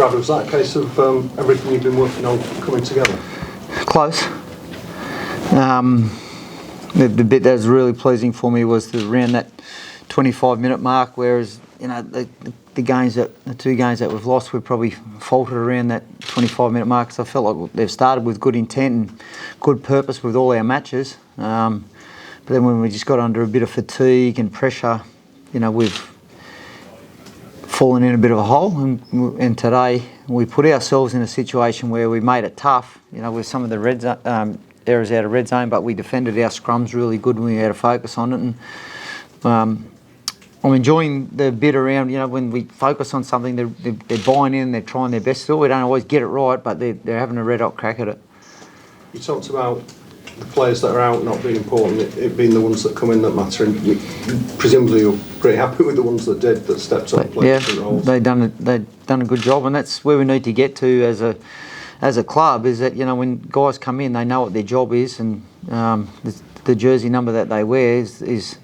Brad, was that a case of everything you've been working on coming together? Close. The bit that was really pleasing for me was around that 25-minute mark, whereas the two games that we've lost, we've probably faltered around that 25-minute mark. So I felt like they've started with good intent and good purpose with all our matches. But then when we just got under a bit of fatigue and pressure, we've fallen in a bit of a hole. And today we put ourselves in a situation where we made it tough, with some of the errors out of red zone, but we defended our scrums really good when we had to focus on it. And I'm enjoying the bit around, when we focus on something, they're buying in, they're trying their best to do it. We don't always get it right, but they're having a red hot crack at it. You talked about the players that are out not being important, it being the ones that come in that matter, and presumably you're pretty happy with the ones that did, that stepped up and played different roles. They've done a good job, and that's where we need to get to as a club, is that when guys come in, they know what their job is, and the jersey number that they wear is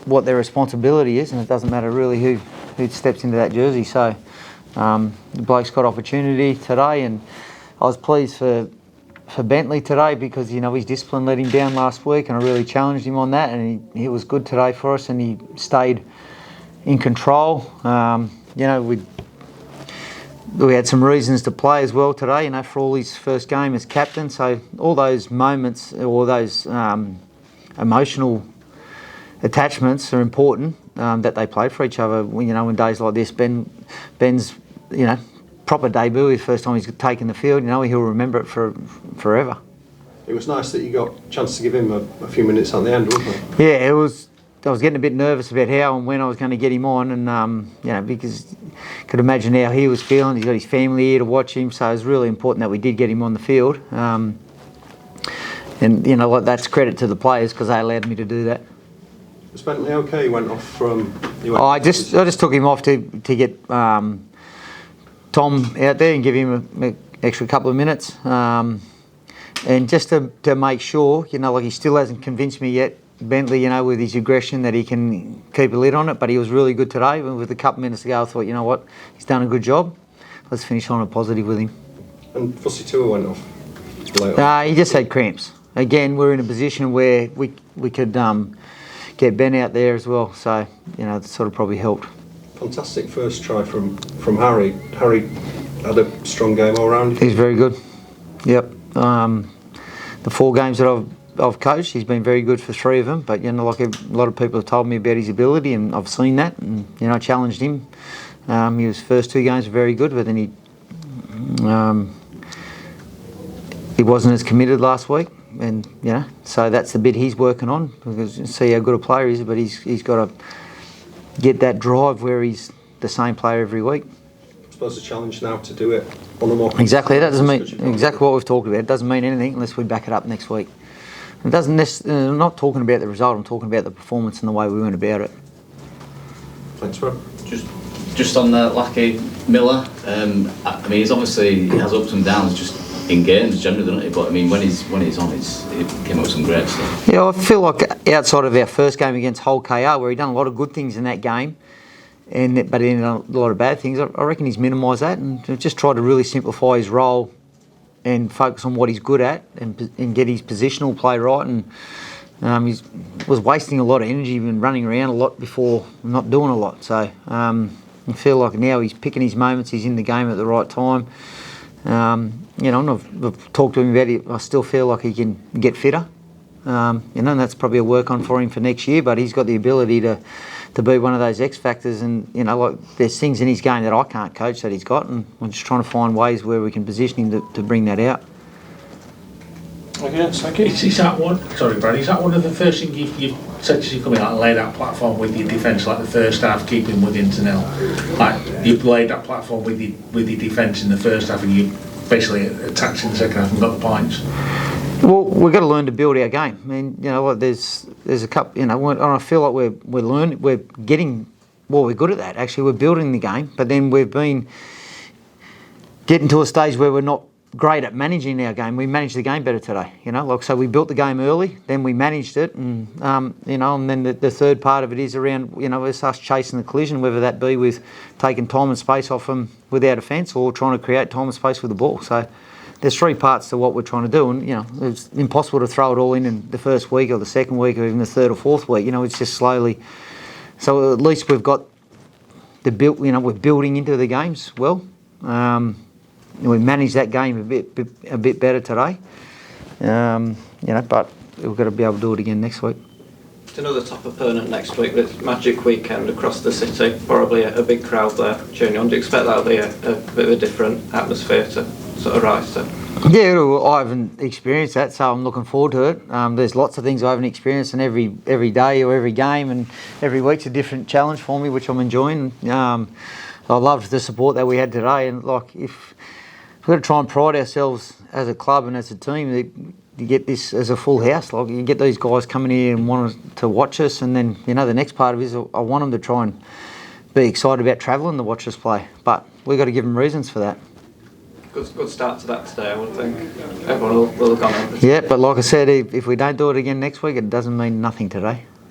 what their responsibility is, and it doesn't matter really who steps into that jersey. So the bloke's got opportunity today, and I was pleased for Bentley today because his discipline let him down last week, and I really challenged him on that, and he was good today for us, and he stayed in control. We had some reasons to play as well today, for all his first game as captain. So all those moments, all those emotional attachments are important, that they played for each other. In days like this, Ben's proper debut, his first time he's taken the field, he'll remember it forever. It was nice that you got a chance to give him a few minutes at the end, wasn't it? Yeah, it was. I was getting a bit nervous about how and when I was going to get him on, and because I could imagine how he was feeling. He's got his family here to watch him, so it was really important that we did get him on the field. And that's credit to the players because they allowed me to do that. Was Bentley okay? He went off from. I just took him off to get Tom out there and give him an extra couple of minutes, and just to make sure, he still hasn't convinced me yet, Bentley, with his aggression, that he can keep a lid on it, but he was really good today. With a couple of minutes to go, I thought, what, he's done a good job. Let's finish on a positive with him. And Fussy Tua went off. He just had cramps. Again, we're in a position where we could get Ben out there as well, so it sort of probably helped. Fantastic first try from Harry. Harry had a strong game all round. He's very good. Yep. The 4 games that I've coached, he's been very good for 3 of them. But like a lot of people have told me about his ability, and I've seen that, and I challenged him. His first 2 games were very good, but then he wasn't as committed last week, and so that's the bit he's working on, because you see how good a player he is, but he's got to get that drive where he's the same player every week. I suppose the challenge now to do it on a more exactly. That doesn't mean exactly what we've talked about. It doesn't mean anything unless we back it up next week. It doesn't. I'm not talking about the result. I'm talking about the performance and the way we went about it. Thanks, Rob. Just on Lackey Miller. He has ups and downs just in games generally, doesn't he? But when he's on, he came up with some great stuff. Yeah, I feel like outside of our first game against Hull KR, where he done a lot of good things in that game, but he did a lot of bad things. I reckon he's minimised that and just tried to really simplify his role and focus on what he's good at and get his positional play right. And he was wasting a lot of energy and running around a lot before not doing a lot. So I feel like now he's picking his moments. He's in the game at the right time. And I've talked to him about it. I still feel like he can get fitter. And that's probably a work on for him for next year. But he's got the ability to be one of those X factors. And there's things in his game that I can't coach that he's got, and I'm just trying to find ways where we can position him to bring that out. Okay, thank you. Is that one? Sorry, Brad. Is that one of the first things you said as you come in, lay that platform with your defence, like the first half, keeping Wigan to 0? Like you've laid that platform with your defence in the first half, and you basically attacked in the second half and got the points. Well, we've got to learn to build our game. There's a couple. And I feel like we're getting. Well, we're good at that. Actually, we're building the game, but then we've been getting to a stage where we're not great at managing our game. We managed the game better today, you know. Like, so we built the game early, then we managed it, and you know, and then the third part of it is around, you know, it's us chasing the collision, whether that be with taking time and space off them with our defence or trying to create time and space with the ball. So there's three parts to what we're trying to do, and you know, it's impossible to throw it all in the first week or the second week or even the third or fourth week. You know, it's just slowly. So at least we've got the build. You know, we're building into the games well. We managed that game a bit better today. You know, but we've got to be able to do it again next week. It's another top opponent next week. This Magic weekend across the city. Probably a big crowd there cheering on. Do you expect that'll be a bit of a different atmosphere to sort of rise to? Yeah, I haven't experienced that, so I'm looking forward to it. There's lots of things I haven't experienced, and every day or every game and every week's a different challenge for me, which I'm enjoying. I loved the support that we had today, and like if we've got to try and pride ourselves as a club and as a team that you get this as a full house. Like you get these guys coming here and want to watch us, and then you know the next part of it is I want them to try and be excited about travelling to watch us play. But we've got to give them reasons for that. Good start to that today, I would think. Everyone will have gone over. Yeah, but like I said, if we don't do it again next week, it doesn't mean nothing today.